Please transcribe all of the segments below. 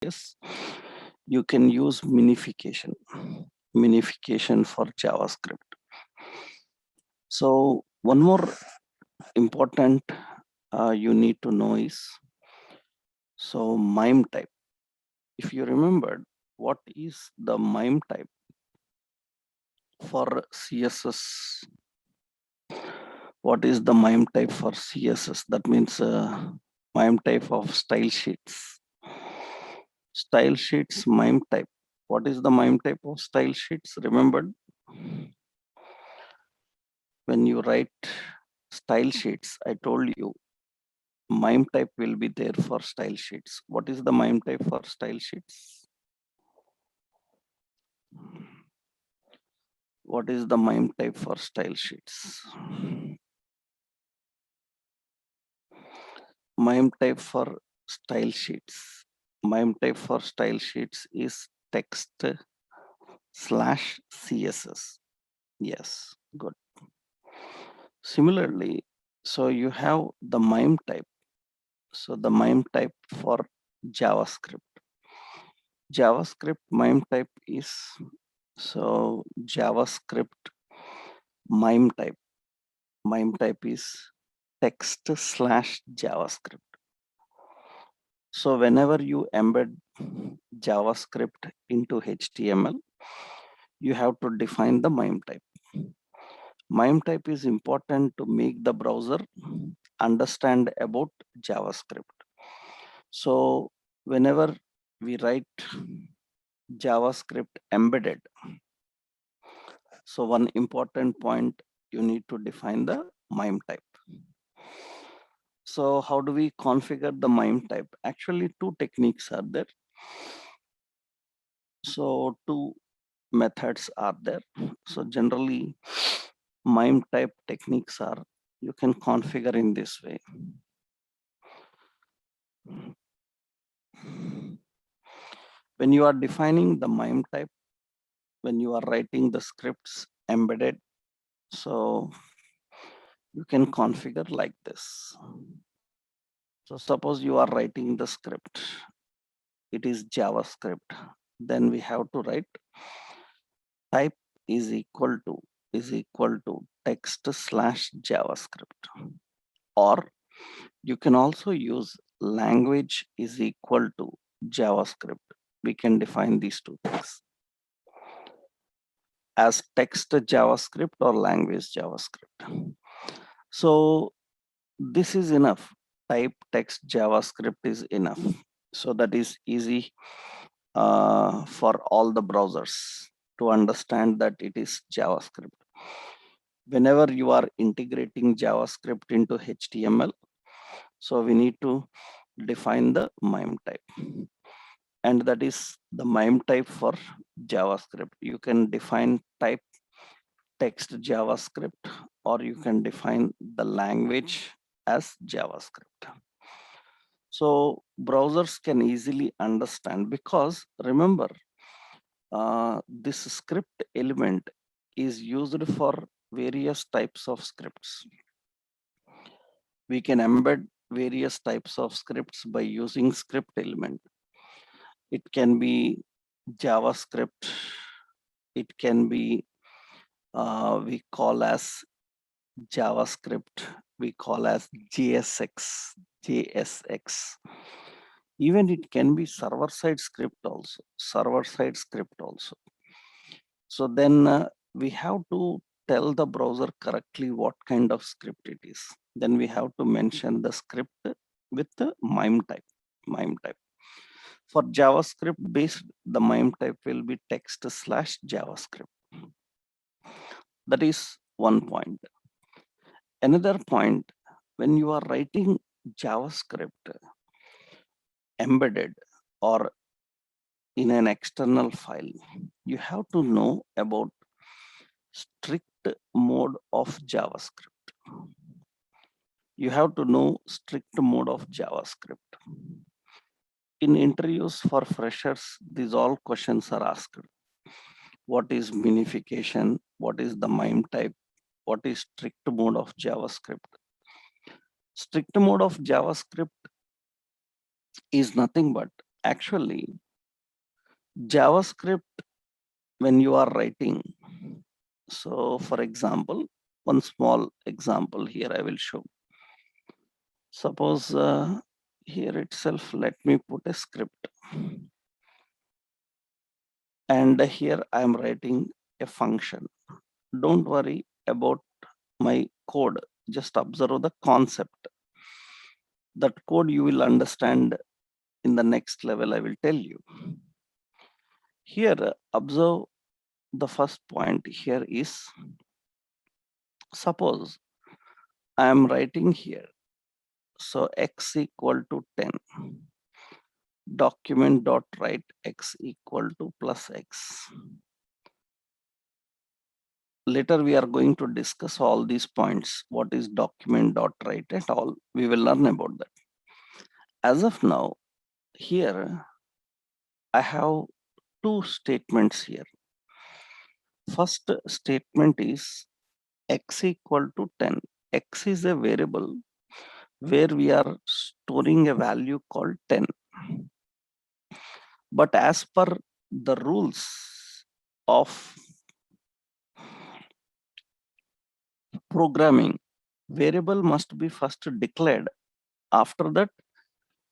Yes, you can use minification for JavaScript. So one more important you need to know is, so MIME type. If you remembered, what is the MIME type for CSS? What is the MIME type for CSS? That means MIME type of style sheets. Style sheets MIME type. What is the MIME type of style sheets? Remembered, when you write style sheets, I told you MIME type will be there for style sheets. What is the MIME type for style sheets? What is the MIME type for style sheets? MIME type for style sheets. MIME type for style sheets is text/CSS. Yes, good. Similarly, so you have the MIME type. So the MIME type for JavaScript. JavaScript MIME type is, so JavaScript MIME type. MIME type is text/JavaScript. So whenever you embed JavaScript into HTML, you have to define the MIME type. MIME type is important to make the browser understand about JavaScript. So whenever we write JavaScript embedded, so one important point, you need to define the MIME type. So how do we configure the MIME type? Actually, two techniques are there. So two methods are there. So generally, MIME type techniques are, you can configure in this way. When you are defining the MIME type, when you are writing the scripts embedded, so you can configure like this. So suppose you are writing the script, it is JavaScript. Then we have to write type is equal to text/JavaScript. Or you can also use language is equal to JavaScript. We can define these two things as text JavaScript or language JavaScript. So this is enough. Type text JavaScript is enough. So that is easy for all the browsers to understand that it is JavaScript. Whenever you are integrating JavaScript into HTML, so we need to define the MIME type. And that is the MIME type for JavaScript. You can define type text JavaScript, or you can define the language as JavaScript. So browsers can easily understand, because remember, this script element is used for various types of scripts. We can embed various types of scripts by using script element. It can be JavaScript. It can be, we call as JavaScript. We call as JSX. Even it can be server-side script also. So then we have to tell the browser correctly what kind of script it is. Then we have to mention the script with the MIME type. For JavaScript based, the MIME type will be text/JavaScript. That is one point. Another point, when you are writing JavaScript embedded or in an external file, you have to know about strict mode of JavaScript. You have to know strict mode of JavaScript. In interviews for freshers, these all questions are asked. What is minification? What is the MIME type? What is strict mode of JavaScript? Strict mode of JavaScript is nothing but Actually, JavaScript, when you are writing, so for example, one small example here I will show. Suppose here itself, let me put a script, and here I am writing a function. Don't worry about my code, just observe the concept. That code you will understand in the next level, I will tell you. Here, observe the first point here is, suppose I am writing here, so x equal to 10, document dot write x equal to plus x. Later we are going to discuss all these points, what is document dot write and all, we will learn about that. As of now, here I have two statements here. First statement is x equal to 10. X is a variable where we are storing a value called 10. But as per the rules of programming, variable must be first declared. After that,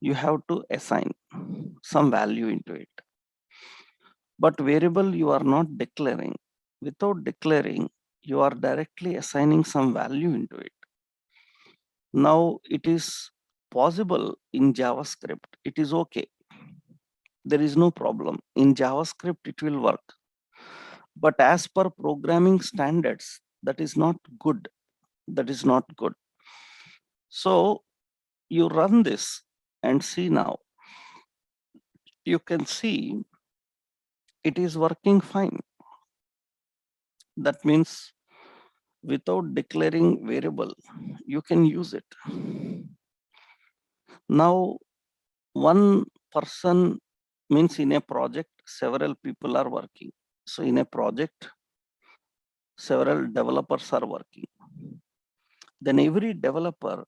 you have to assign some value into it. But variable you are not declaring. Without declaring, you are directly assigning some value into it. Now it is possible in JavaScript. It is okay. There is no problem. In JavaScript, it will work. But as per programming standards, that is not good. That is not good. So you run this and see now. You can see it is working fine. That means without declaring variable, you can use it. Now, one person means in a project, several people are working. So in a project, several developers are working. Then every developer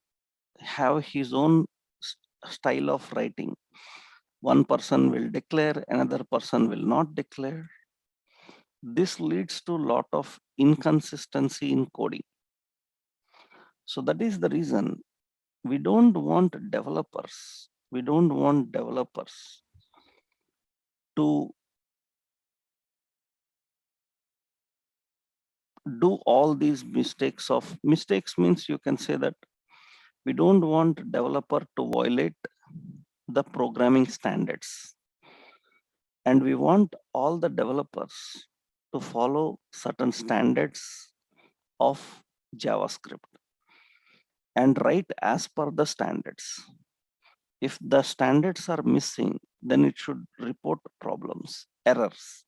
have his own style of writing. One person will declare, another person will not declare. This leads to a lot of inconsistency in coding. So that is the reason we don't want developers. We don't want developers to do all these mistakes means you can say that we don't want developer to violate the programming standards, and we want all the developers to follow certain standards of JavaScript and write as per the standards. If the standards are missing, then it should report problems, errors.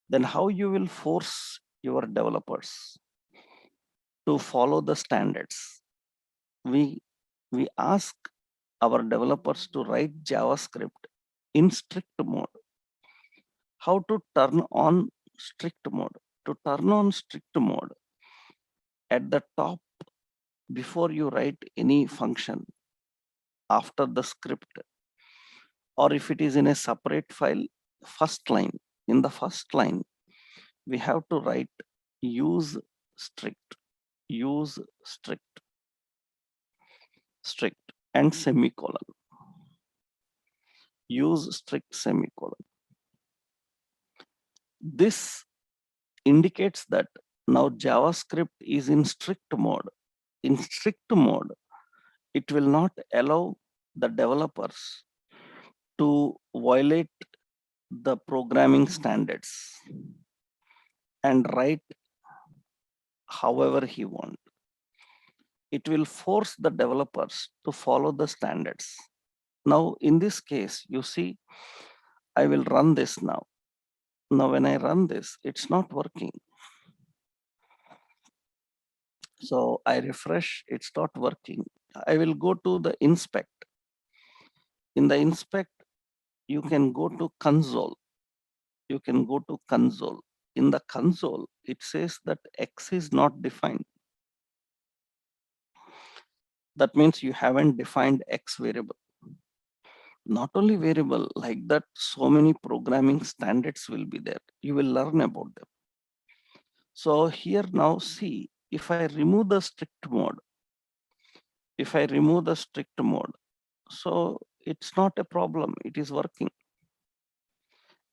Then how you will force your developers to follow the standards? We ask our developers to write JavaScript in strict mode. How to turn on strict mode? To turn on strict mode, at the top, before you write any function after the script, or if it is in a separate file, first line, in the first line, we have to write use strict, use strict, strict, and semicolon, use strict semicolon. This indicates that now JavaScript is in strict mode. In strict mode, it will not allow the developers to violate the programming standards and write however he wants. It will force the developers to follow the standards. Now, in this case, you see, I will run this now. Now, when I run this, it's not working. So I refresh, it's not working. I will go to the inspect. In the inspect, you can go to console. You can go to console. In the console, it says that X is not defined. That means you haven't defined X variable. Not only variable, like that, so many programming standards will be there. You will learn about them. So here now see, if I remove the strict mode, if I remove the strict mode, so it's not a problem, it is working.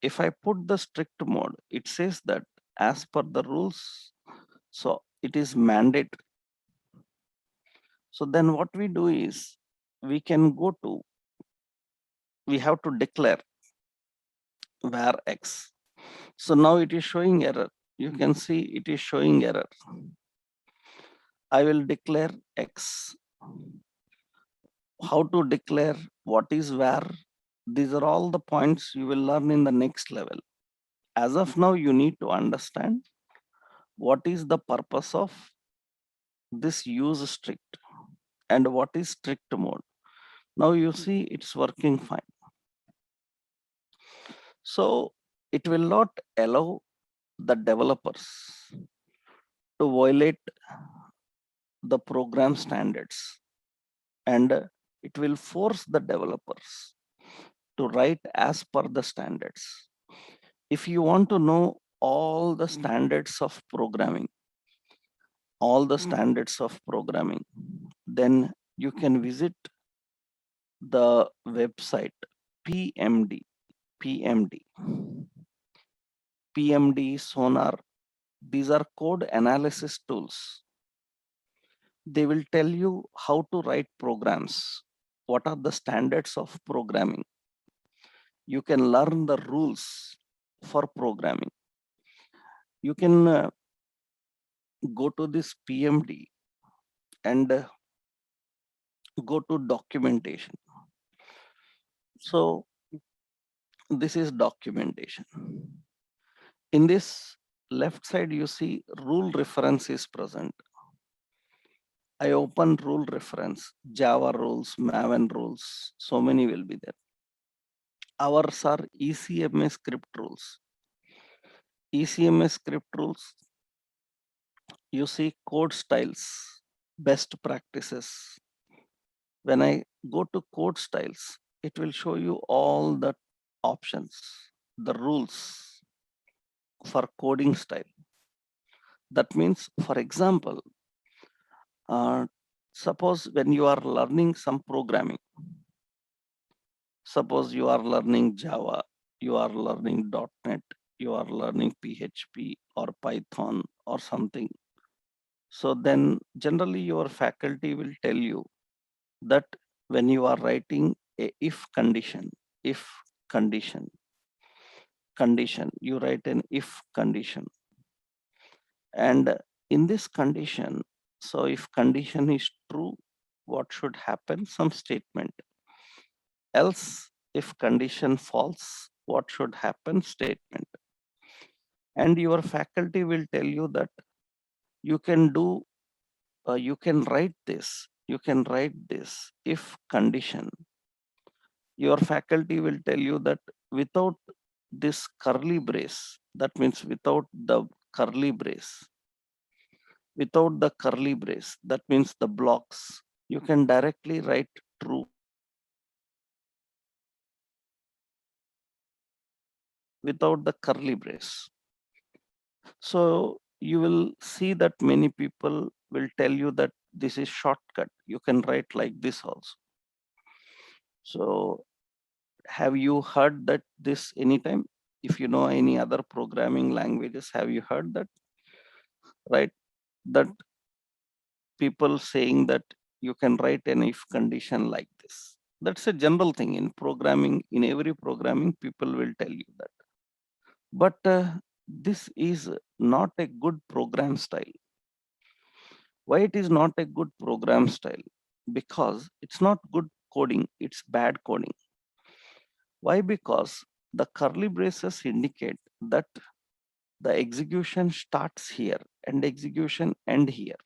If I put the strict mode, it says that as per the rules, so it is mandatory. So then what we do is we can go to, we have to declare var x. So now it is showing error. You can see it is showing error. I will declare x. How to declare, what is var? These are all the points you will learn in the next level. As of now, you need to understand what is the purpose of this use strict and what is strict mode. Now you see it's working fine. So it will not allow the developers to violate the program standards, and it will force the developers to write as per the standards. If you want to know all the standards of programming, all the standards of programming, then you can visit the website PMD, PMD, PMD, Sonar. These are code analysis tools. They will tell you how to write programs, what are the standards of programming. You can learn the rules for programming. You can go to this PMD and go to documentation. So this is documentation. In this left side, you see rule reference is present. I open rule reference, Java rules, Maven rules, so many will be there. Ours are ECMA script rules. ECMA script rules, you see code styles, best practices. When I go to code styles, it will show you all the options, the rules for coding style. That means, for example, suppose when you are learning some programming, suppose you are learning Java, you are learning .NET, you are learning PHP or Python or something. So then generally your faculty will tell you that when you are writing a if condition, condition, you write an if condition. And in this condition, so if condition is true, what should happen? Some statement. Else, if condition false, what should happen? Statement. And your faculty will tell you that you can do, you can write this, if condition. Your faculty will tell you that without this curly brace, that means without the curly brace, that means the blocks, you can directly write true without the curly brace. So you will see that many people will tell you that this is shortcut. You can write like this also. So have you heard that this anytime? If you know any other programming languages, have you heard that? Right? That people saying that you can write an if condition like this. That's a general thing in programming. In every programming, people will tell you that. But this is not a good program style. Why it is not a good program style? Because it's not good coding, it's bad coding. Why? Because the curly braces indicate that the execution starts here and execution end here.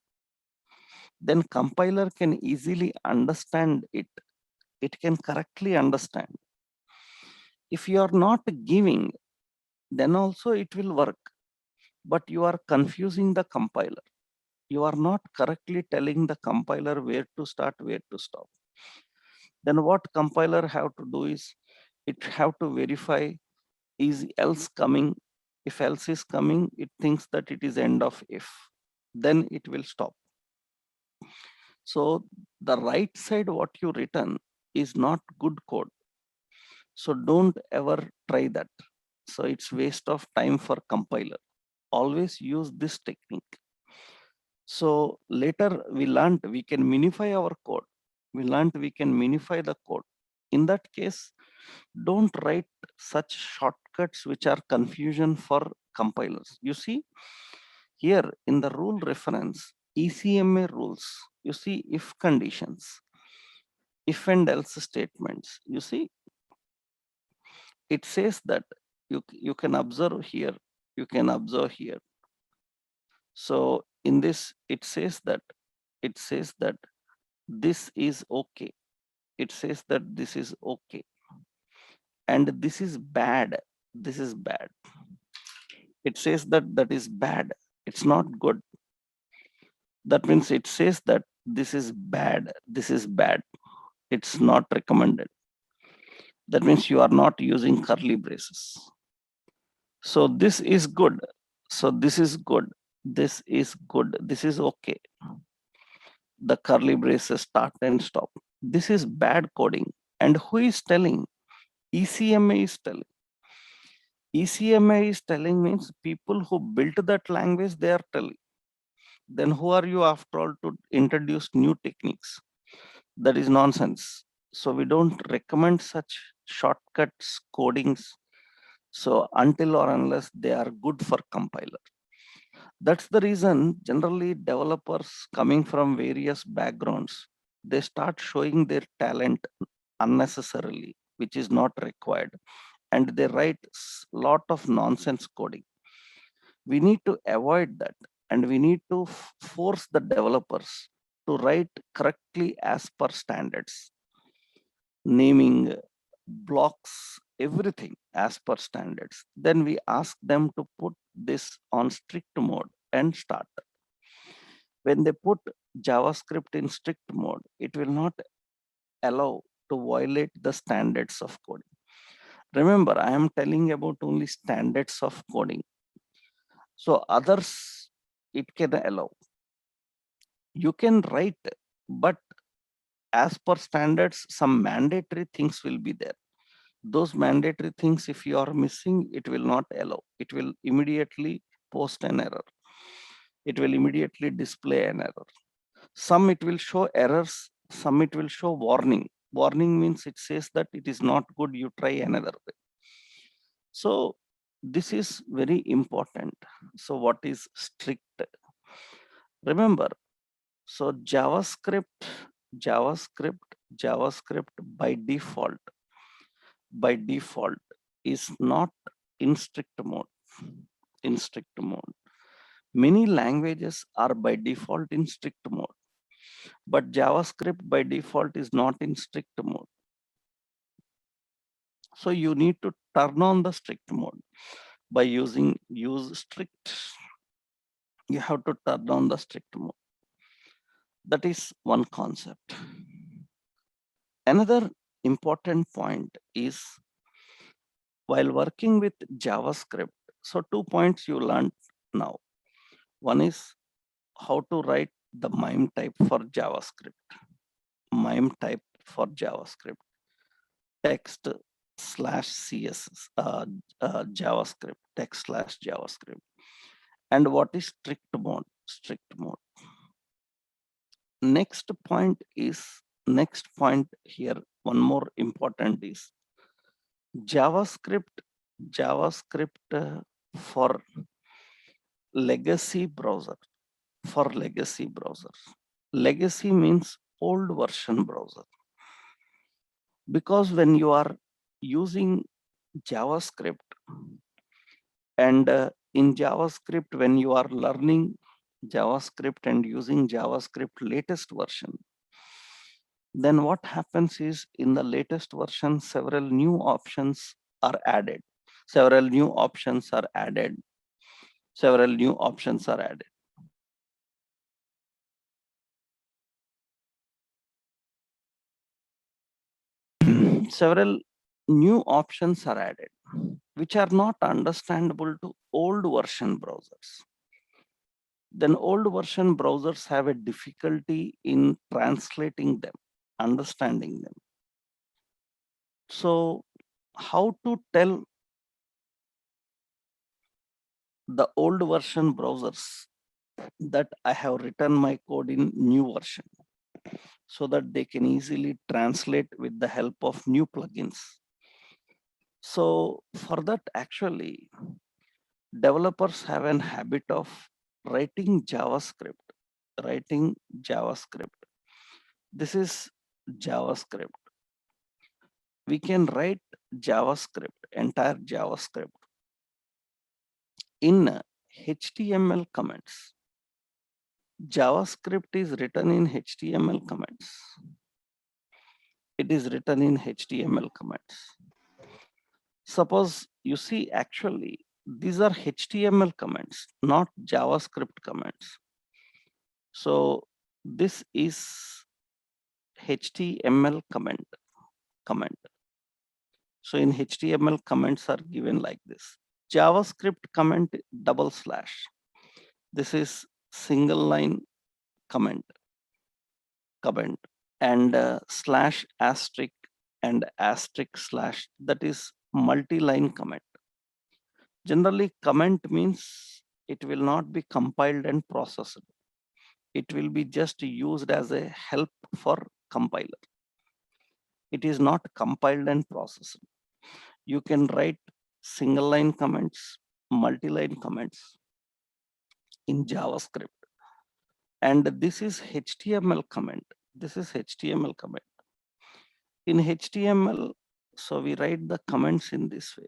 Then compiler can easily understand it. It can correctly understand. If you are not giving, then also it will work. But you are confusing the compiler. You are not correctly telling the compiler where to start, where to stop. Then what compiler have to do is it have to verify is else coming. If else is coming, it thinks that it is end of if. Then it will stop. So the right side what you written is not good code. So don't ever try that. So it's waste of time for compiler. Always use this technique. So later we learned we can minify our code. We learned we can minify the code. In that case, don't write such shortcuts which are confusion for compilers. You see here in the rule reference, ECMA rules, you see if conditions, if and else statements, you see it says that you can observe here, you can observe here. So in this, it says that this is okay. It says that this is okay. And this is bad. This is bad. It says that that is bad. It's not good. That means it says that this is bad. This is bad. It's not recommended. That means you are not using curly braces. So this is good. So this is good. This is good. This is okay. The curly braces start and stop. This is bad coding. And who is telling? ECMA is telling. ECMA is telling means people who built that language, they are telling. Then who are you after all to introduce new techniques? That is nonsense. So we don't recommend such shortcuts codings. So until or unless they are good for compiler. That's the reason generally developers coming from various backgrounds, they start showing their talent unnecessarily, which is not required. And they write lot of nonsense coding. We need to avoid that, and we need to force the developers to write correctly as per standards, naming blocks, everything as per standards. Then we ask them to put this on strict mode and start. When they put JavaScript in strict mode, it will not allow to violate the standards of coding. Remember, I am telling about only standards of coding. So others, it can allow. You can write, but as per standards, some mandatory things will be there. Those mandatory things, if you are missing, it will not allow. It will immediately post an error. It will immediately display an error. Some it will show errors, some it will show warning. Warning means it says that it is not good, you try another way. So this is very important. So what is strict? Remember, so JavaScript by default is not in strict mode. In strict mode. Many languages are by default in strict mode, but JavaScript by default is not in strict mode. So you need to turn on the strict mode by use strict. You have to turn on the strict mode. That is one concept. Another important point is while working with JavaScript, so 2 points you learned now. One is how to write the MIME type for JavaScript. MIME type for JavaScript. Text slash CSS, JavaScript, text slash JavaScript. And what is strict mode? Strict mode. Next point here, one more important is JavaScript for legacy browser. For legacy browsers. Legacy means old version browser. Because when you are using JavaScript and in JavaScript, when you are learning JavaScript and using JavaScript latest version, then what happens is in the latest version, several new options are added. Several new options are added. Several new options are added. several new options are added, which are not understandable to old version browsers. Then old version browsers have a difficulty in translating them, understanding them. So how to tell the old version browsers that I have written my code in new version so that they can easily translate with the help of new plugins. So for that, actually, developers have an habit of writing JavaScript, writing JavaScript. This is JavaScript. We can write JavaScript, entire JavaScript in HTML comments. JavaScript is written in HTML comments. It is written in HTML comments. Suppose you see, actually, these are HTML comments, not JavaScript comments. So this is HTML comment. So in HTML, comments are given like this. JavaScript comment /. This is single line comment, and slash asterisk and asterisk slash, that is multi-line comment. Generally, comment means it will not be compiled and processed. It will be just used as a help for compiler. It is not compiled and processed. You can write single line comments, multi-line comments in JavaScript. And this is HTML comment. This is HTML comment. In HTML, so we write the comments in this way.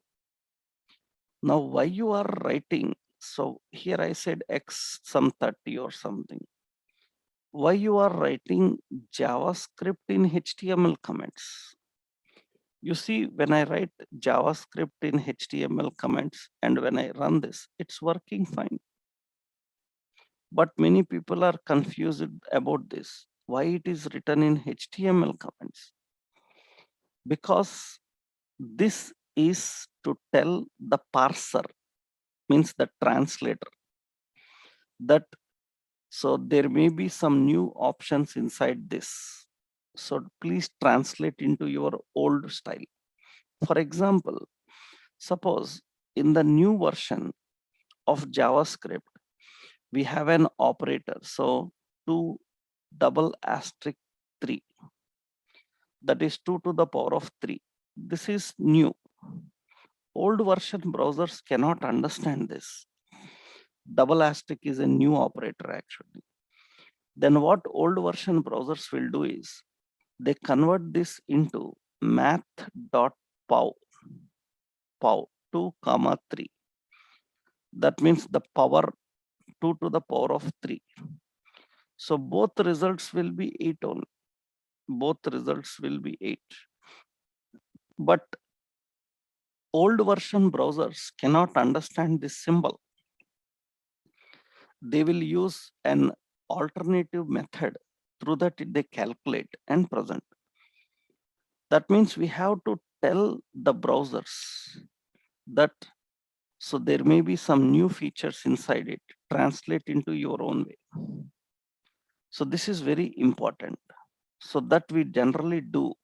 Now, why you are writing? So here I said X some 30 or something. Why you are writing JavaScript in HTML comments? You see, when I write JavaScript in HTML comments and when I run this, it's working fine. But many people are confused about this. Why it is written in HTML comments? Because this is to tell the parser, means the translator, that so there may be some new options inside this. So please translate into your old style. For example, suppose in the new version of JavaScript, we have an operator. So 2 double asterisk 3, that is 2 to the power of 3. This is new. Old version browsers cannot understand this. Double asterisk is a new operator actually. Then what old version browsers will do is they convert this into math.pow, pow 2 comma 3. That means the power 2 to the power of 3. So both results will be 8 only. Both results will be 8. But old version browsers cannot understand this symbol. They will use an alternative method through that they calculate and present. That means we have to tell the browsers that so there may be some new features inside it, translate into your own way. So this is very important. So that we generally do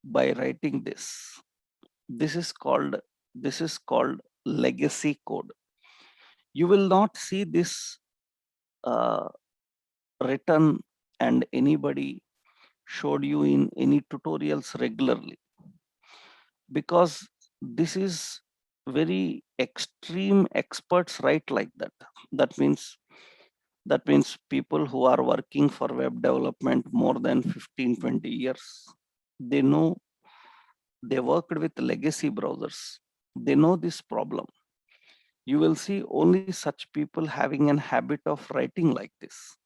by writing this. This is called legacy code. You will not see this written and anybody showed you in any tutorials regularly, because this is very extreme experts write like that. That means people who are working for web development more than 15-20 years, they know, they worked with legacy browsers, they know this problem. You will see only such people having an habit of writing like this.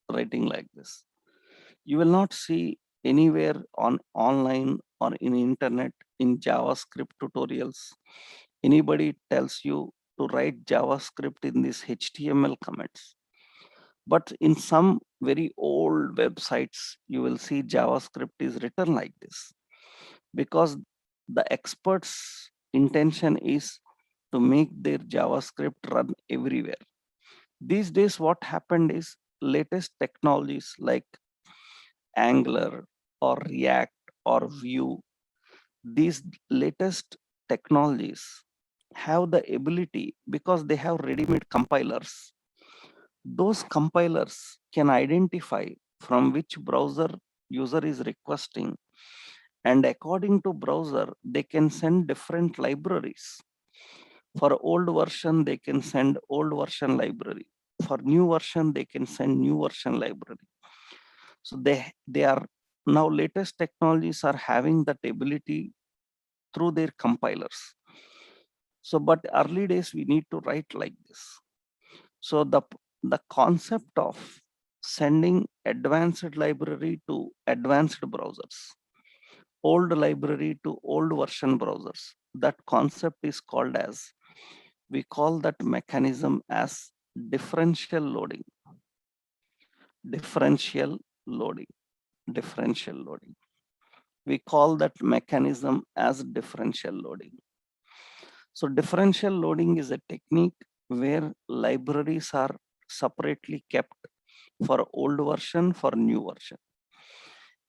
You will not see anywhere on online or in internet in JavaScript tutorials anybody tells you to write JavaScript in these HTML comments. But in some very old websites, you will see JavaScript is written like this, because the experts' intention is to make their JavaScript run everywhere. These days, what happened is latest technologies like Angular or React or Vue, these latest technologies have the ability because they have ready-made compilers. Those compilers can identify from which browser user is requesting, and according to browser, they can send different libraries. For old version, they can send old version library. For new version, they can send new version library. So they are now latest technologies are having that ability through their compilers. So, but early days we need to write like this. So the concept of sending advanced library to advanced browsers, old library to old version browsers, that concept is called as, we call that mechanism as differential loading. Differential loading. Differential loading. We call that mechanism as differential loading. So differential loading is a technique where libraries are separately kept for old version, for new version.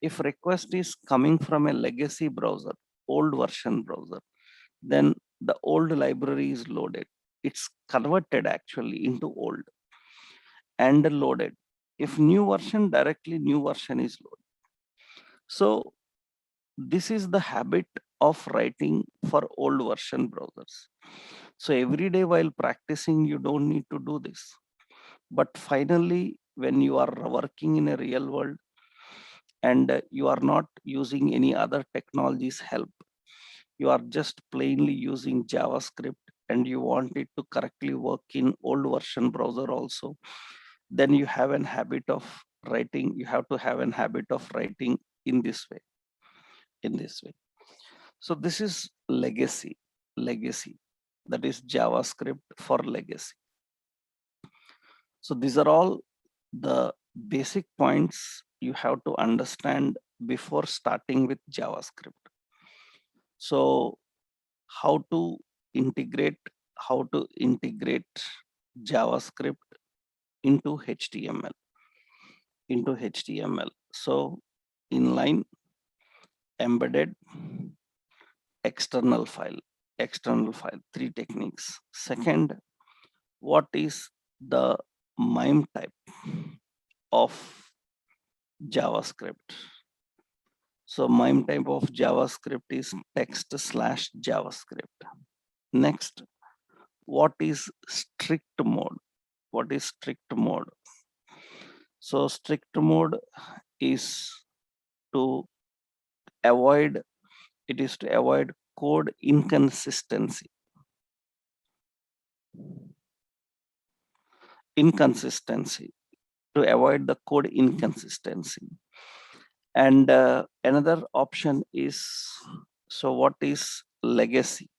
If request is coming from a legacy browser, old version browser, then the old library is loaded. It's converted actually into old and loaded. If new version, directly new version is loaded. So this is the habit of writing for old version browsers. So every day while practicing, you don't need to do this. But finally, when you are working in a real world and you are not using any other technologies help, you are just plainly using JavaScript and you want it to correctly work in old version browser also, then you have an habit of writing, you have to have an habit of writing in this way, in this way. So this is legacy, that is JavaScript for legacy. So these are all the basic points you have to understand before starting with JavaScript. So how to integrate, JavaScript into HTML, So inline, embedded, external file, three techniques. Second, what is the MIME type of JavaScript? So MIME type of JavaScript is text/JavaScript. Next, what is strict mode? What is strict mode? So strict mode is to avoid, code inconsistency. To avoid the code inconsistency. And another option is, so what is legacy?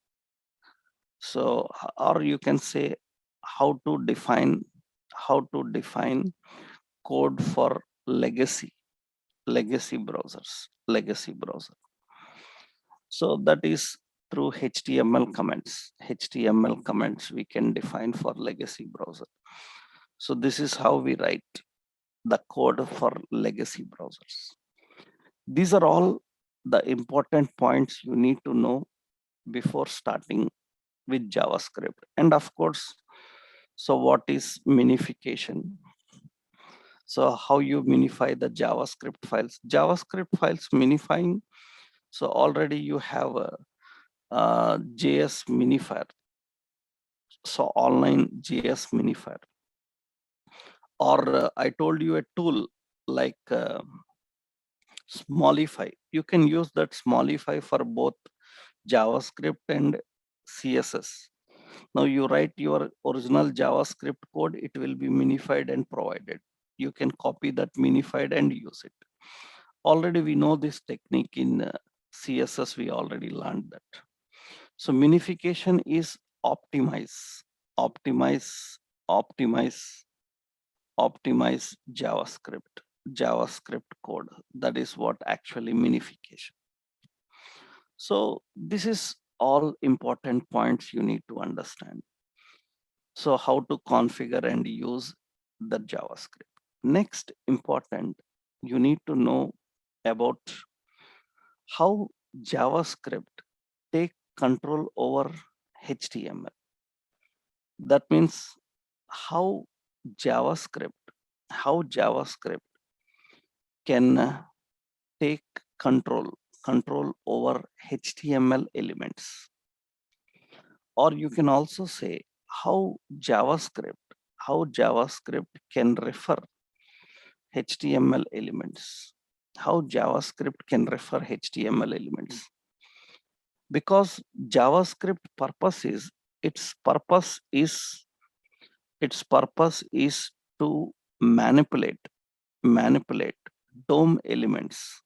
So, or you can say how to define code for legacy browsers, So that is through HTML comments we can define for legacy browser. So this is how we write the code for legacy browsers. These are all the important points you need to know before starting with JavaScript. And of course, so what is minification? So how you minify the JavaScript files? JavaScript files minifying. So already you have a JS minifier. So online JS minifier. Or I told you a tool like Smallify. You can use that Smallify for both JavaScript and CSS. Now you write your original JavaScript code, it will be minified and provided. You can copy that minified and use it. Already we know this technique in CSS, we already learned that. So minification is optimize JavaScript code. That is what actually minification. So this is all important points you need to understand. So how to configure and use the JavaScript. Next important, you need to know about how JavaScript take control over HTML. That means how JavaScript, how JavaScript can take control over HTML elements. Or you can also say how JavaScript can refer HTML elements. How JavaScript can refer HTML elements. Because JavaScript its purpose is to manipulate manipulate DOM elements.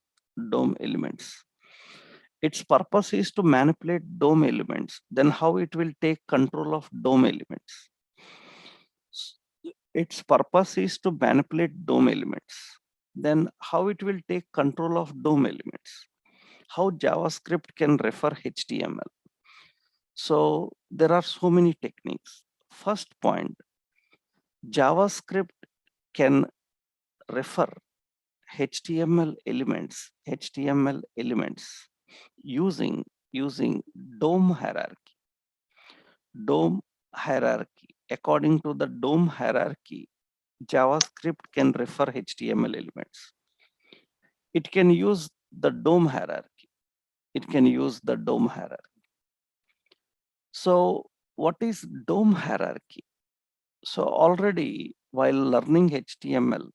DOM elements. Its purpose is to manipulate DOM elements. Then how it will take control of DOM elements? Its purpose is to manipulate DOM elements. Then how it will take control of DOM elements? How JavaScript can refer HTML? So there are so many techniques. First point, JavaScript can refer HTML elements using DOM hierarchy. DOM hierarchy. According to the DOM hierarchy, JavaScript can refer HTML elements. It can use the DOM hierarchy. It can use the DOM hierarchy. So what is DOM hierarchy? So already while learning HTML,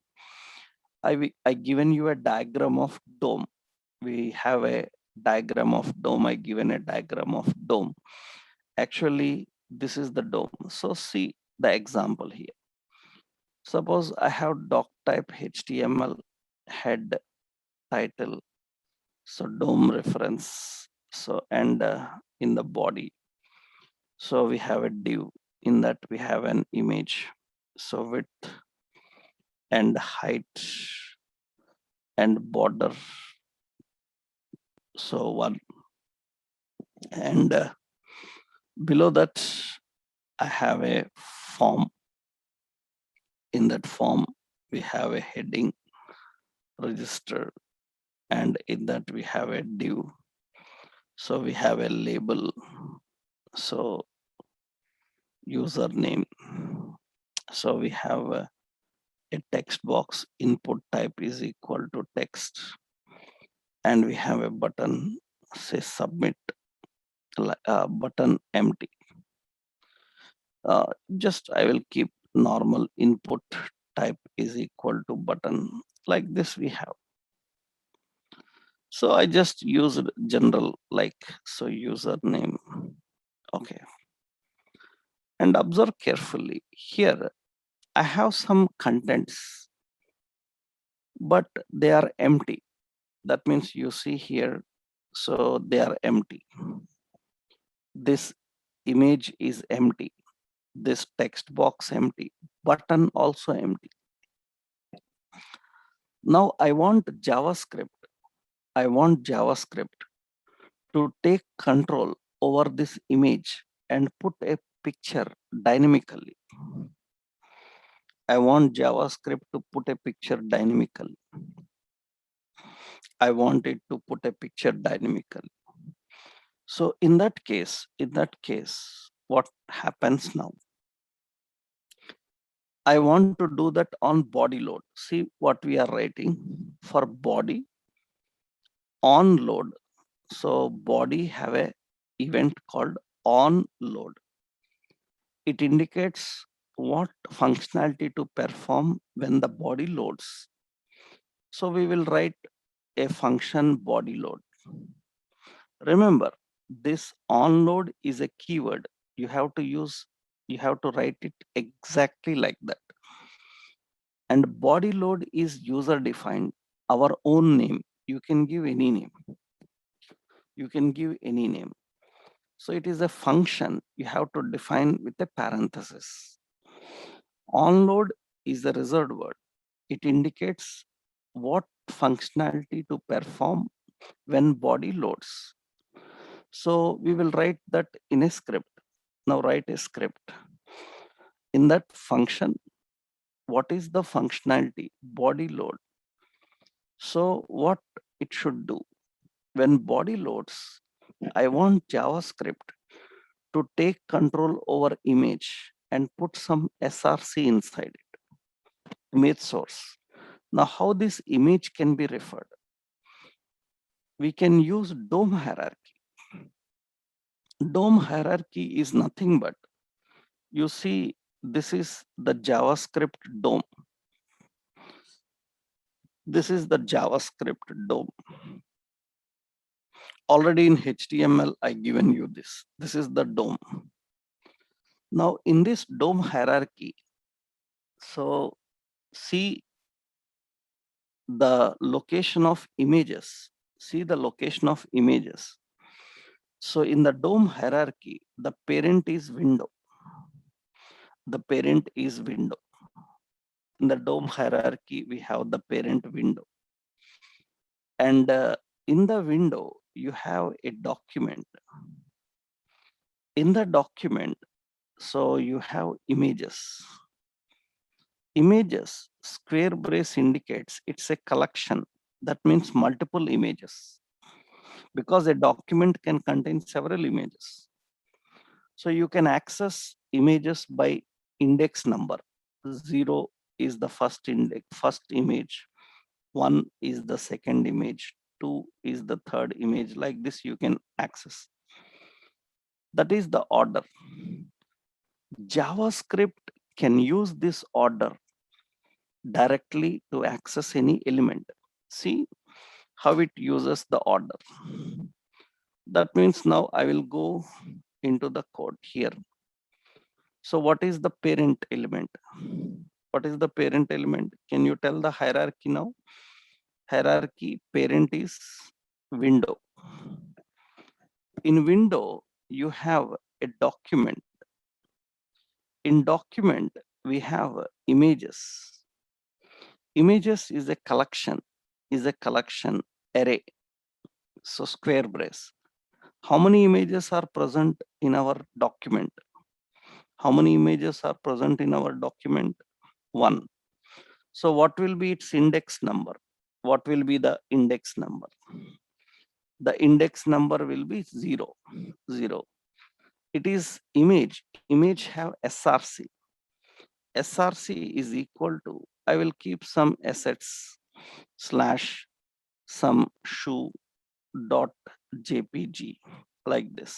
I given you a diagram of DOM. We have a diagram of DOM. I given a diagram of DOM. Actually, this is the DOM. So see the example here. Suppose I have doc type HTML head title. So DOM reference. So and in the body. So we have a div. In that we have an image. So width and height and border. So one. And below that, I have a form. In that form, we have a heading, register, and in that we have a div. So we have a label. So username. So we have a text box. Input type is equal to text, and we have a button. Say submit. Button empty. Just I will keep normal input type is equal to button. Like this we have. So I just used general like so username. Okay. And observe carefully. Here I have some contents, but they are empty. That means you see here, so they are empty. This image is empty. This text box empty. Button also empty. Now I want JavaScript to take control over this image and put a picture dynamically. I want JavaScript to put a picture dynamically. I want it to put a picture dynamically. So in that case, what happens now? I want to do that on body load. See what we are writing for body on load. So body have a event called on load. It indicates what functionality to perform when the body loads. So we will write a function body load. Remember, this on load is a keyword. You have to write it exactly like that. And body load is user defined, our own name. You can give any name. You can give any name. So it is a function you have to define with a parenthesis. Onload is a reserved word. It indicates what functionality to perform when body loads. So we will write that in a script. Now write a script. In that function, what is the functionality? Body load. So what it should do? When body loads, I want JavaScript to take control over image and put some SRC inside it, image source. Now how this image can be referred? We can use DOM hierarchy. DOM hierarchy is nothing but, you see, this is the JavaScript DOM. This is the JavaScript DOM. Already in HTML, I given you this. This is the DOM. Now in this DOM hierarchy, so see the location of images. See the location of images. So in the DOM hierarchy, the parent is window. The parent is window. In the DOM hierarchy, we have the parent window. And in the window, you have a document. In the document, so you have images. Images, square brace indicates it's a collection. That means multiple images, because a document can contain several images. So you can access images by index number. 0 is the first image, 1 is the second image, 2 is the third image. Like this you can access. That is the order. JavaScript can use this order directly to access any element. See how it uses the order. That means now I will go into the code here. So what is the parent element? What is the parent element? Can you tell the hierarchy now? Hierarchy parent is window. In window, you have a document. In document, we have images. Images is a collection array. So square brace. How many images are present in our document? How many images are present in our document? 1. So what will be its index number? What will be the index number? The index number will be 0. It is image. Image have SRC. SRC is equal to, I will keep some assets slash some shoe dot jpg like this,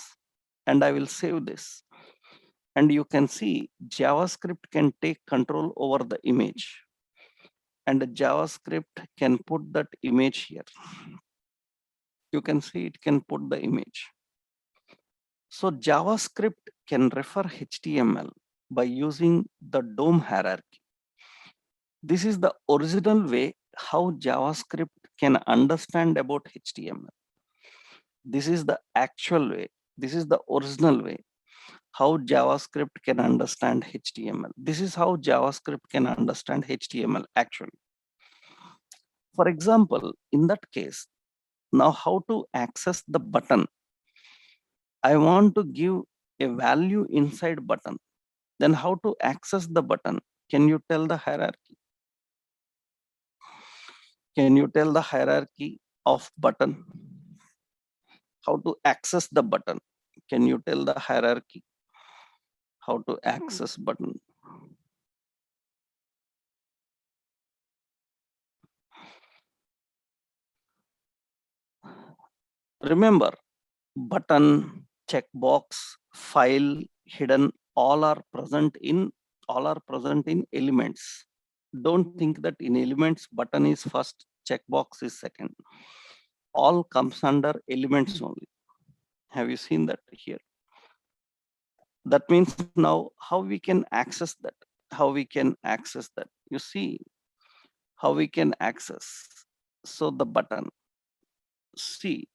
and I will save this. And you can see JavaScript can take control over the image, and the JavaScript can put that image here. You can see it can put the image. So JavaScript can refer HTML by using the DOM hierarchy. This is the original way how JavaScript can understand about HTML. This is the actual way. This is the original way how JavaScript can understand HTML. This is how JavaScript can understand HTML actually. For example, in that case, now how to access the button? I want to give a value inside button. Then how to access the button? Can you tell the hierarchy? Can you tell the hierarchy of button? How to access the button? Can you tell the hierarchy? How to access button? Remember, button, checkbox, file, hidden, all are present in elements. Don't think that in elements button is first, checkbox is second. All comes under elements only. Have you seen that here? That means now how we can access that? How we can access that? You see how we can access. So the button, see,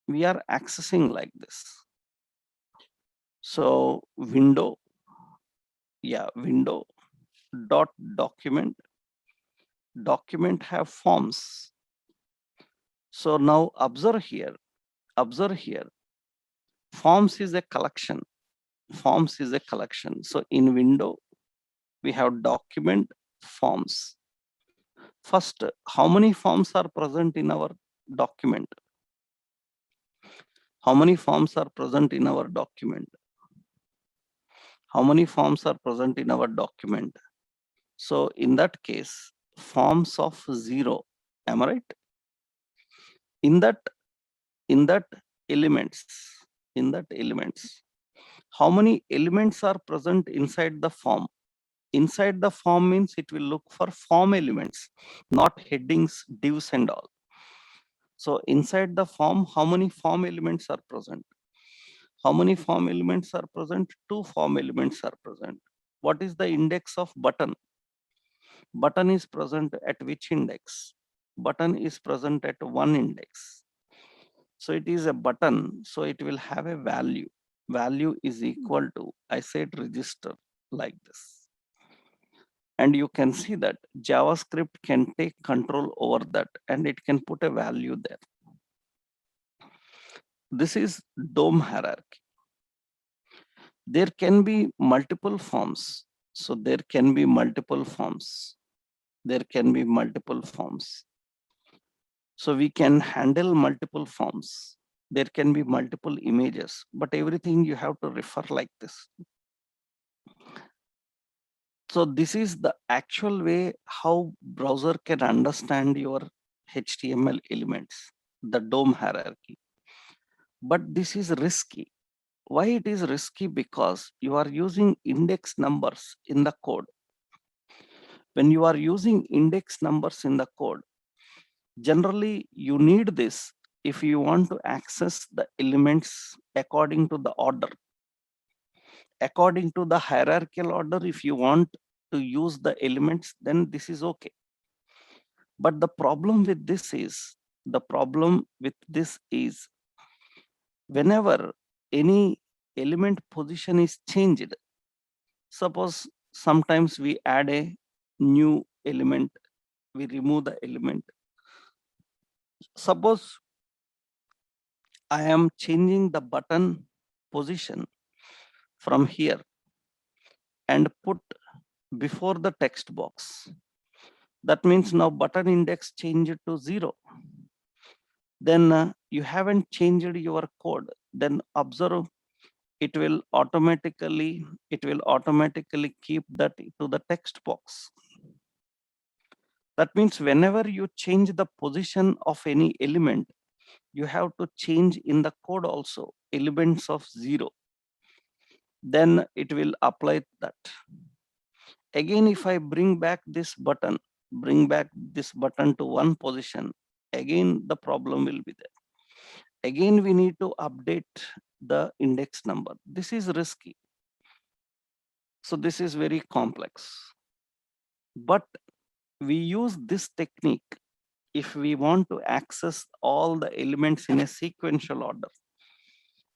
we are accessing like this. So window, yeah, window dot document. Document have forms. So now observe here. Forms is a collection. Forms is a collection. So in window, we have document, forms. First, how many forms are present in our document? How many forms are present in our document? How many forms are present in our document? So in that case, forms of 0. Am I right? In that in that elements, in that elements, how many elements are present inside the form? Inside the form means it will look for form elements, not headings, divs and all. So inside the form, how many form elements are present? How many form elements are present? 2 form elements are present. What is the index of button? Button is present at which index? Button is present at 1 index. So it is a button, so it will have a value. Value is equal to, I said register, like this. And you can see that JavaScript can take control over that and it can put a value there. This is DOM hierarchy. There can be multiple forms. So there can be multiple forms. There can be multiple forms. So we can handle multiple forms. There can be multiple images, but everything you have to refer like this. So this is the actual way how browser can understand your HTML elements, the DOM hierarchy. But this is risky. Why it is risky? Because you are using index numbers in the code. When you are using index numbers in the code, generally you need this if you want to access the elements according to the order. According to the hierarchical order, if you want to use the elements, then this is okay. But the problem with this is, whenever any element position is changed, suppose sometimes we add a new element, we remove the element. Suppose I am changing the button position from here and put before the text box. That means now button index changed to 0. Then you haven't changed your code. Then observe, it will automatically keep that to the text box. That means whenever you change the position of any element, you have to change in the code also elements of 0. Then it will apply that. Again, if I bring back this button to one position, again the problem will be there. Again, we need to update the index number. This is risky. So this is very complex. But we use this technique if we want to access all the elements in a sequential order.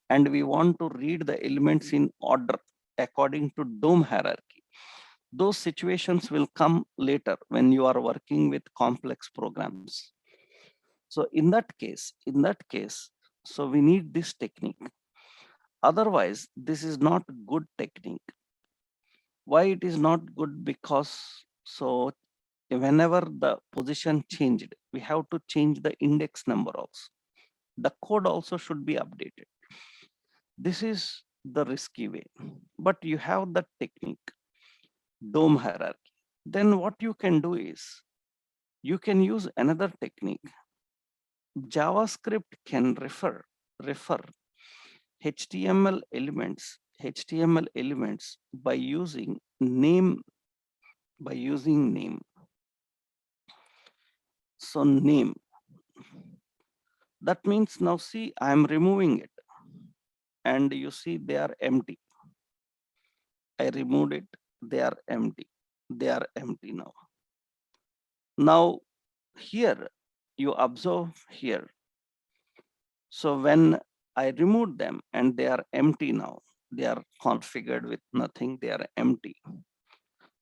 And we want to read the elements in order according to DOM hierarchy. Those situations will come later when you are working with complex programs. So in that case, so we need this technique. Otherwise, this is not good technique. Why it is not good? Because so whenever the position changed, we have to change the index number also. The code also should be updated. This is the risky way, but you have the technique, DOM hierarchy. Then what you can do is, you can use another technique. JavaScript can refer HTML elements by using name. So name, that means now see, I am removing it and you see they are empty. I removed it, they are empty. They are empty now. Now here you observe here. So when I removed them and they are empty now, they are configured with nothing, they are empty.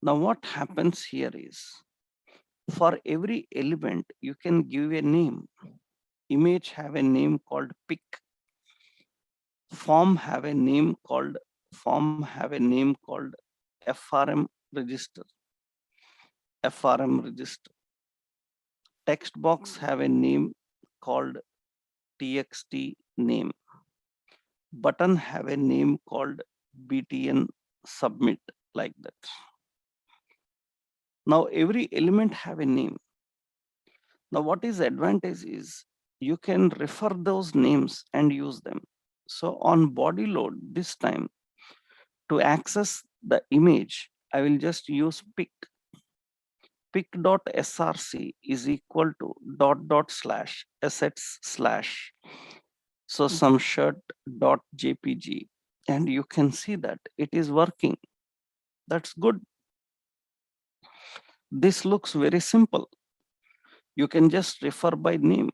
Now what happens here is, for every element you can give a name. Image have a name called pic. form have a name called FRM register. FRM register. Text box have a name called TXT name. Button have a name called BTN submit, like that. Now every element have a name. Now what is advantage is you can refer those names and use them. So on body load this time, to access the image, I will just use pic. Pic.src is equal to // assets slash so some shirt.jpg, and you can see that it is working. That's good. This looks very simple. You can just refer by name,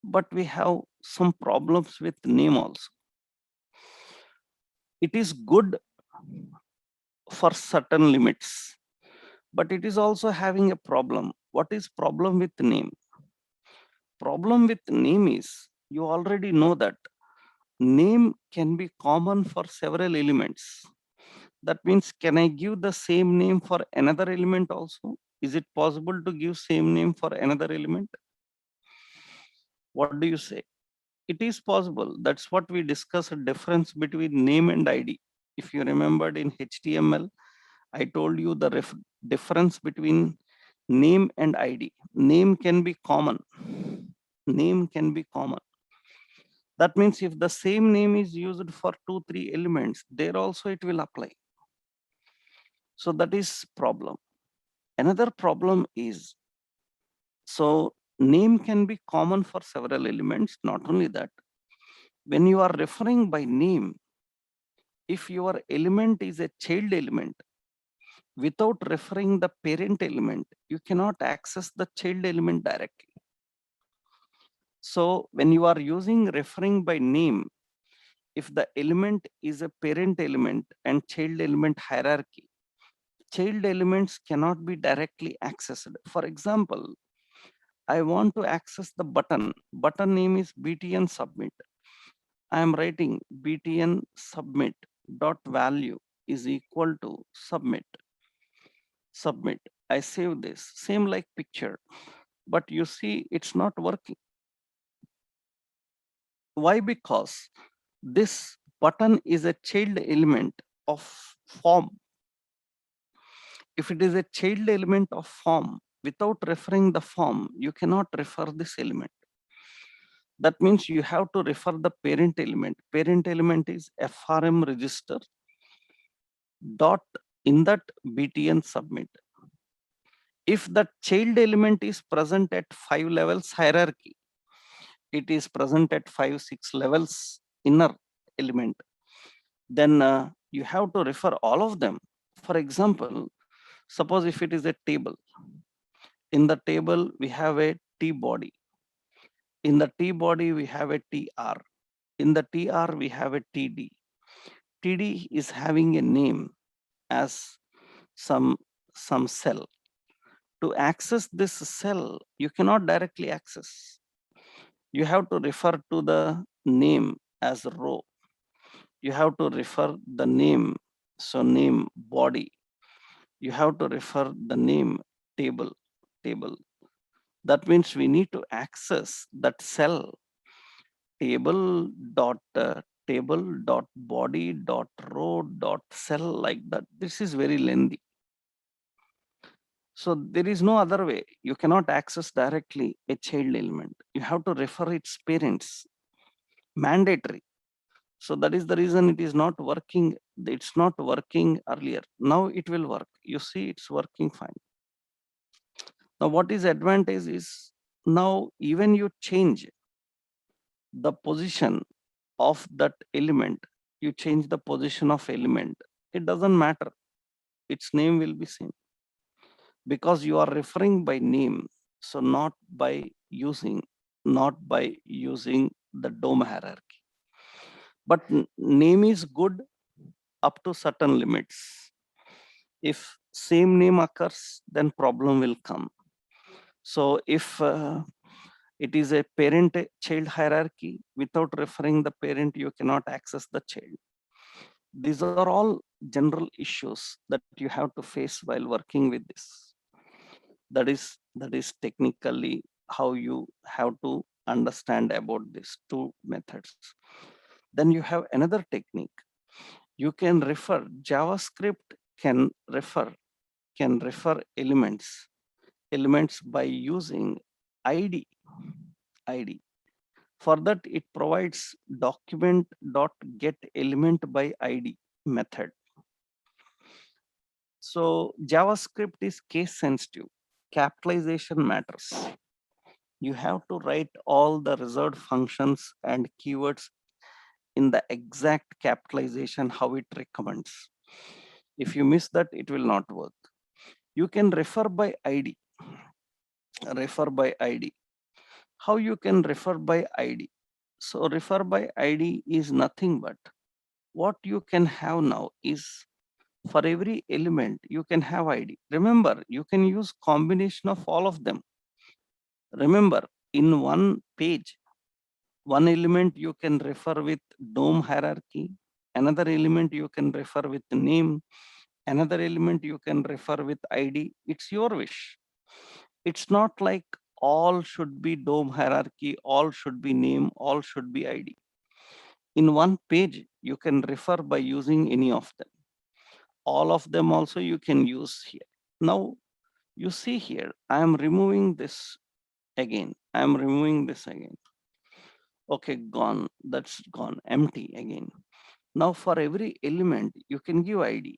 but we have some problems with name also. It is good for certain limits, but it is also having a problem. What is problem with name? Problem with name is you already know that name can be common for several elements. That means, can I give the same name for another element also? Is it possible to give same name for another element? What do you say? It is possible. That's what we discussed, a difference between name and ID. If you remembered in HTML, I told you the difference between name and ID. Name can be common. Name can be common. That means if the same name is used for 2-3 elements, there also it will apply. So that is problem. Another problem is, so name can be common for several elements. Not only that, when you are referring by name, if your element is a child element, without referring the parent element, you cannot access the child element directly. So when you are using referring by name, if the element is a parent element and child element hierarchy, child elements cannot be directly accessed. For example, I want to access the button. Button name is BTN submit. I am writing BTN submit dot value is equal to submit. Submit. I save this. Same like picture, but you see it's not working. Why? Because this button is a child element of form. If it is a child element of form, without referring the form, you cannot refer this element. That means you have to refer the parent element. Parent element is FRM register dot in that BTN submit. If the child element is present at 5 levels hierarchy, it is present at 5-6 levels inner element, then you have to refer all of them. For example, suppose if it is a table, in the table we have a T body, in the T body we have a TR, in the TR we have a TD. TD is having a name as some cell. To access this cell, you cannot directly access. You have to refer to the name as row. You have to refer the name, so name body. You have to refer the name table. That means we need to access that cell table dot body dot row dot cell, like that. This is very lengthy. So there is no other way. You cannot access directly a child element. You have to refer its parents. Mandatory. So that is the reason it is not working. It's not working earlier. Now it will work. You see, it's working fine. Now what is advantage is, now even you change the position of that element, you change the position of element, it doesn't matter. Its name will be same, because you are referring by name. So not by using the DOM hierarchy. But name is good up to certain limits. If same name occurs, then problem will come. So if It is a parent-child hierarchy. Without referring the parent, you cannot access the child. These are all general issues that you have to face while working with this. That is technically how you have to understand about these two methods. Then you have another technique. You can refer JavaScript can refer elements by using id id. For that, it provides document.getElement by id method. So JavaScript is case sensitive. Capitalization matters. You have to write all the reserved functions and keywords in the exact capitalization how it recommends. If you miss that, it will not work. You can refer by ID. Refer by ID. How you can refer by ID? So refer by ID is nothing but what you can have now is for every element you can have ID. Remember, you can use combination of all of them. Remember, in one page, one element you can refer with DOM hierarchy, another element you can refer with name, another element you can refer with ID. It's your wish. It's not like all should be DOM hierarchy, all should be name, all should be ID. In one page, you can refer by using any of them. All of them also you can use here. Now, you see here, I am removing this again. I am removing this again. Okay, gone. That's gone. Empty again. Now, for every element, you can give ID.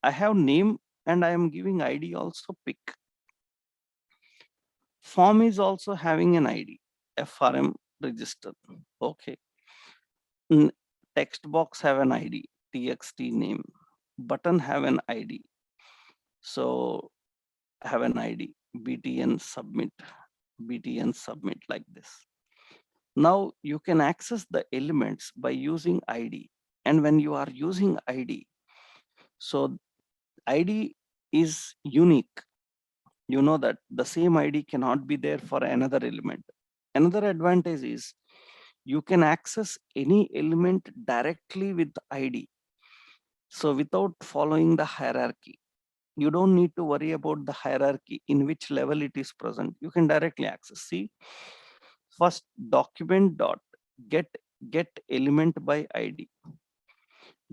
I have name and I am giving ID also pick. Form is also having an ID, FRM register. Okay. Text box have an ID, TXT name. Button have an ID. So have an ID, BTN submit like this. Now you can access the elements by using ID. And when you are using ID, so ID is unique. You know that the same ID cannot be there for another element. Another advantage is you can access any element directly with ID. So without following the hierarchy, you don't need to worry about the hierarchy in which level it is present. You can directly access. See, first document dot get element by ID.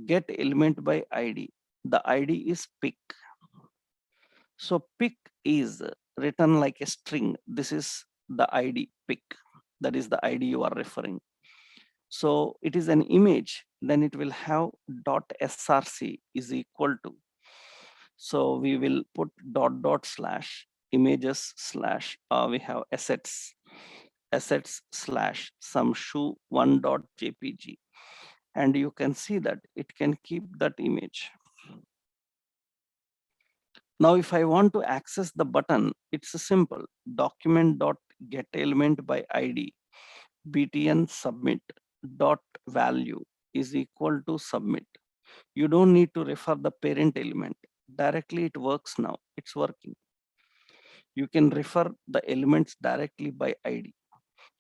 Get element by ID. The ID is pick. So pick is written like a string. This is the ID pick. That is the ID you are referring. So it is an image, then it will have dot src is equal to. So we will put dot slash images slash we have assets slash some shoe one dot jpg, and you can see that it can keep that image. Now, if I want to access the button, it's a simple document dot get element by ID btn submit dot value is equal to submit. You don't need to refer the parent element. Directly it works now. It's working. You can refer the elements directly by ID.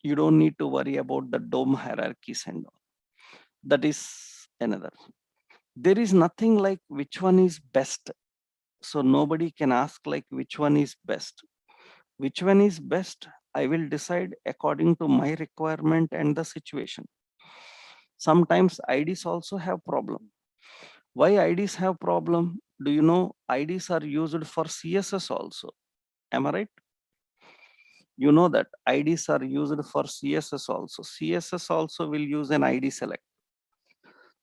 You don't need to worry about the DOM hierarchies and all. That is another. There is nothing like which one is best. So nobody can ask like which one is best. Which one is best? I will decide according to my requirement and the situation. Sometimes IDs also have problem. Why IDs have problem? Do you know IDs are used for CSS also? Am I right? You know that IDs are used for CSS also. CSS also will use an ID select.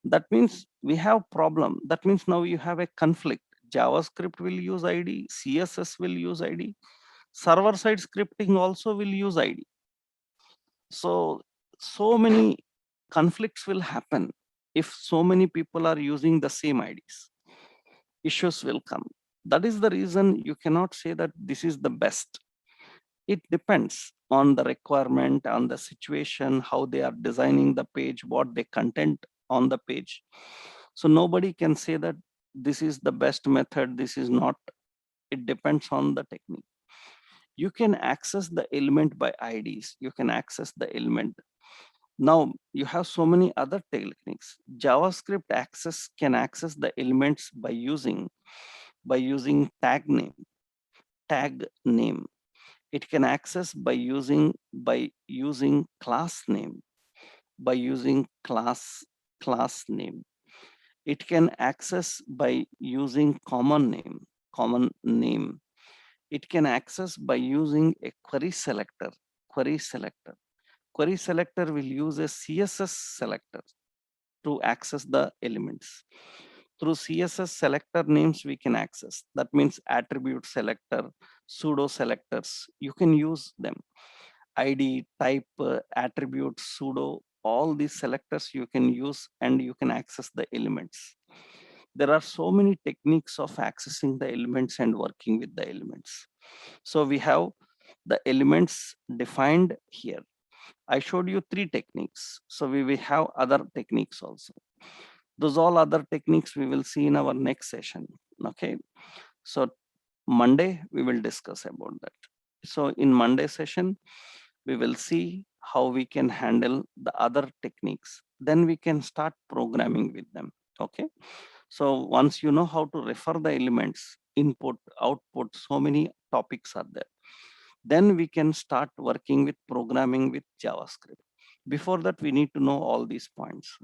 That means we have problem. That means now you have a conflict. JavaScript will use ID, CSS will use ID, server side scripting also will use ID. So many conflicts will happen if so many people are using the same IDs. Issues will come. That is the reason you cannot say that this is the best. It depends on the requirement, on the situation, how they are designing the page, what they content on the page. So nobody can say that this is the best method, this is not. It depends on the technique. You can access the element by IDs. You can access the element. Now you have so many other techniques. JavaScript can access the elements by using tag name. Tag name. It can access by using class name. By using class name. It can access by using common name. It can access by using a query selector. Query selector. Query selector will use a CSS selector to access the elements. Through CSS selector names, we can access. That means attribute selector, pseudo selectors. You can use them. ID, type, attribute, pseudo, all these selectors you can use and you can access the elements. There are so many techniques of accessing the elements and working with the elements. So we have the elements defined here. I showed you 3 techniques. So we will have other techniques also. Those all other techniques we will see in our next session. Okay. So Monday, we will discuss about that. So in Monday session, we will see how we can handle the other techniques. Then we can start programming with them. Okay. So once you know how to refer the elements, input, output, so many topics are there. Then we can start working with programming with JavaScript. Before that, we need to know all these points.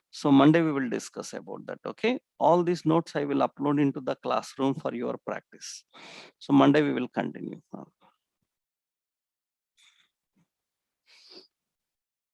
So Monday we will discuss about that. Okay. All these notes I will upload into the classroom for your practice. So Monday we will continue.